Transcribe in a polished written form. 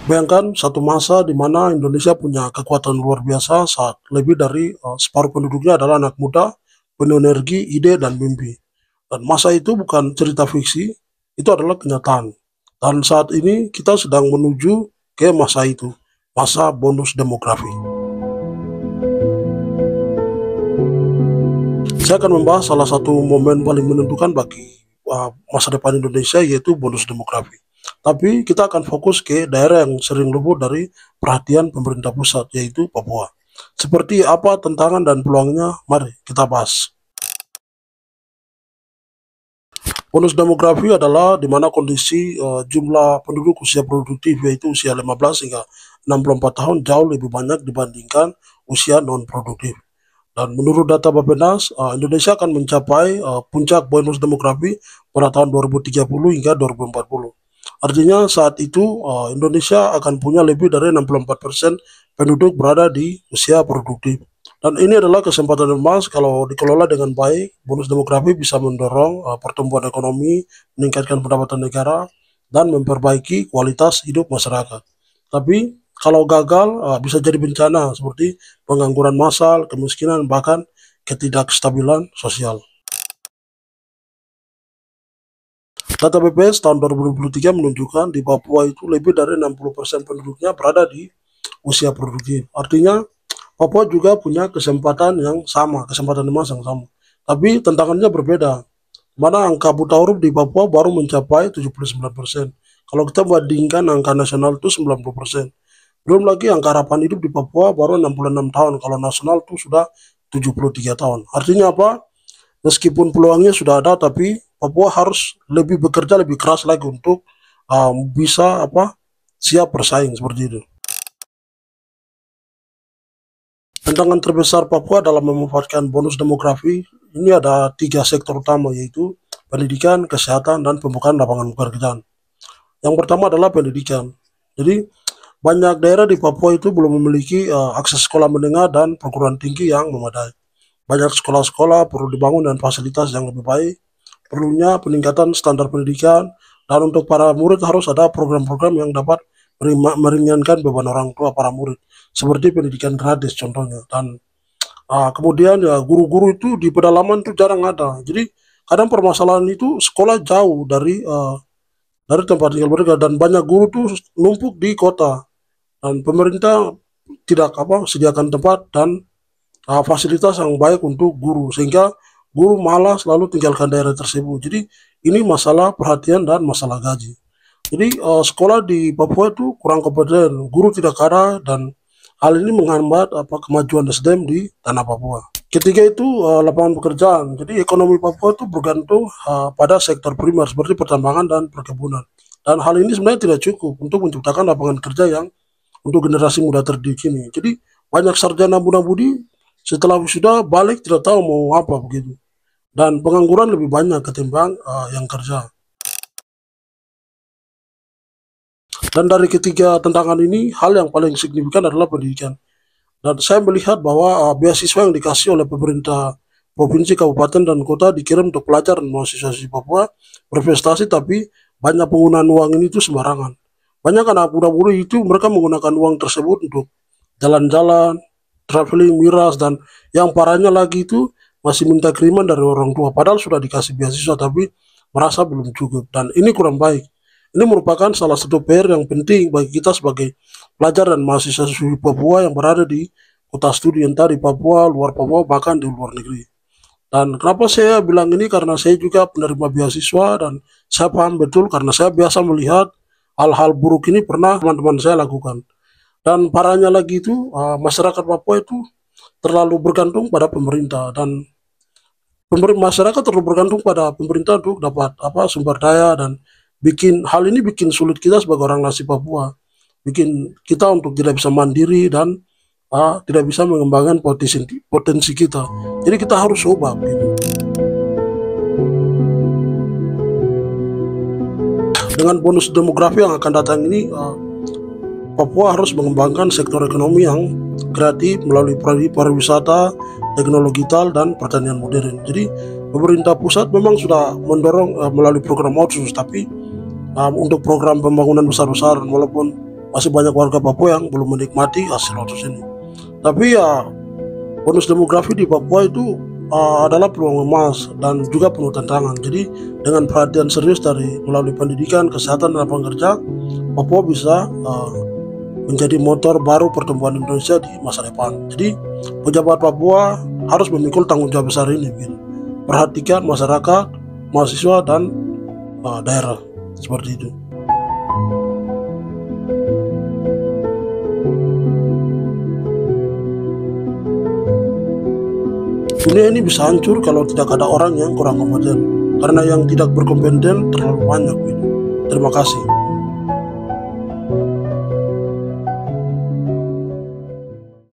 Bayangkan satu masa di mana Indonesia punya kekuatan luar biasa saat lebih dari separuh penduduknya adalah anak muda, penuh energi, ide, dan mimpi. Dan masa itu bukan cerita fiksi, itu adalah kenyataan. Dan saat ini kita sedang menuju ke masa itu, masa bonus demografi. Saya akan membahas salah satu momen paling menentukan bagi masa depan Indonesia, yaitu bonus demografi. Tapi kita akan fokus ke daerah yang sering luput dari perhatian pemerintah pusat, yaitu Papua. Seperti apa tantangan dan peluangnya? Mari kita bahas. Bonus demografi adalah di mana kondisi jumlah penduduk usia produktif, yaitu usia 15 hingga 64 tahun, jauh lebih banyak dibandingkan usia non-produktif. Dan menurut data Bappenas, Indonesia akan mencapai puncak bonus demografi pada tahun 2030 hingga 2040. Artinya saat itu Indonesia akan punya lebih dari 64% penduduk berada di usia produktif. Dan ini adalah kesempatan emas kalau dikelola dengan baik. Bonus demografi bisa mendorong pertumbuhan ekonomi, meningkatkan pendapatan negara, dan memperbaiki kualitas hidup masyarakat. Tapi kalau gagal bisa jadi bencana seperti pengangguran massal, kemiskinan, bahkan ketidakstabilan sosial. Data BPS tahun 2023 menunjukkan di Papua itu lebih dari 60% penduduknya berada di usia produktif. Artinya Papua juga punya kesempatan yang sama, kesempatan emas yang sama. Tapi tantangannya berbeda. Mana angka buta huruf di Papua baru mencapai 79%. Kalau kita bandingkan angka nasional itu 90%. Belum lagi angka harapan hidup di Papua baru 66 tahun, kalau nasional itu sudah 73 tahun. Artinya apa? Meskipun peluangnya sudah ada, tapi Papua harus lebih bekerja lebih keras lagi untuk bisa siap bersaing seperti itu. Tantangan terbesar Papua dalam memanfaatkan bonus demografi ini ada 3 sektor utama, yaitu pendidikan, kesehatan, dan pembukaan lapangan pekerjaan. Yang pertama adalah pendidikan. Jadi banyak daerah di Papua itu belum memiliki akses sekolah menengah dan perguruan tinggi yang memadai. Banyak sekolah-sekolah perlu dibangun dan fasilitas yang lebih baik. Perlunya peningkatan standar pendidikan, dan untuk para murid harus ada program-program yang dapat meringankan beban orang tua para murid, seperti pendidikan gratis contohnya. Dan kemudian ya guru-guru itu di pedalaman itu jarang ada. Jadi kadang permasalahan itu sekolah jauh dari tempat tinggal mereka, dan banyak guru tuh numpuk di kota, dan pemerintah tidak sediakan tempat dan fasilitas yang baik untuk guru, sehingga guru malas lalu tinggalkan daerah tersebut. Jadi ini masalah perhatian dan masalah gaji. Jadi sekolah di Papua itu kurang kompeten, guru tidak ada, dan hal ini menghambat kemajuan SDM di tanah Papua. Ketiga itu lapangan pekerjaan. Jadi ekonomi Papua itu bergantung pada sektor primer seperti pertambangan dan perkebunan. Dan hal ini sebenarnya tidak cukup untuk menciptakan lapangan kerja yang untuk generasi muda terdidik ini. Jadi banyak sarjana muda-mudi setelah wisuda balik tidak tahu mau apa begitu. Dan pengangguran lebih banyak ketimbang yang kerja. Dan dari ketiga tantangan ini, hal yang paling signifikan adalah pendidikan. Dan saya melihat bahwa beasiswa yang dikasih oleh pemerintah provinsi, kabupaten, dan kota dikirim untuk pelajar dan mahasiswa di Papua berprestasi, tapi banyak penggunaan uang ini itu sembarangan. Banyak anak muda-mudi itu mereka menggunakan uang tersebut untuk jalan-jalan, traveling, miras, dan yang parahnya lagi itu masih minta kiriman dari orang tua. Padahal sudah dikasih beasiswa, tapi merasa belum cukup. Dan ini kurang baik. Ini merupakan salah satu PR yang penting bagi kita sebagai pelajar dan mahasiswa di Papua yang berada di kota studi, entah di Papua, luar Papua, bahkan di luar negeri. Dan kenapa saya bilang ini? Karena saya juga penerima beasiswa, dan saya paham betul karena saya biasa melihat hal-hal buruk ini pernah teman-teman saya lakukan. Dan parahnya lagi itu masyarakat Papua itu terlalu bergantung pada pemerintah, dan masyarakat terlalu bergantung pada pemerintah untuk dapat sumber daya, dan hal ini bikin sulit kita sebagai orang asli Papua, bikin kita untuk tidak bisa mandiri dan tidak bisa mengembangkan potensi kita. Jadi kita harus ubah gitu. Dengan bonus demografi yang akan datang ini, Papua harus mengembangkan sektor ekonomi yang kreatif melalui pariwisata, teknologi digital, dan pertanian modern. Jadi pemerintah pusat memang sudah mendorong melalui program otsus, tapi untuk program pembangunan besar-besaran, walaupun masih banyak warga Papua yang belum menikmati hasil otsus ini. Tapi ya, bonus demografi di Papua itu adalah peluang emas dan juga penuh tantangan. Jadi dengan perhatian serius melalui pendidikan, kesehatan, dan lapangan kerja, Papua bisa menjadi motor baru pertumbuhan Indonesia di masa depan. Jadi pejabat Papua harus memikul tanggung jawab besar ini, gitu. Perhatikan masyarakat, mahasiswa, dan daerah seperti itu. Dunia ini bisa hancur kalau tidak ada orang yang kurang kompeten, karena yang tidak berkompeten terlalu banyak, gitu. Terima kasih.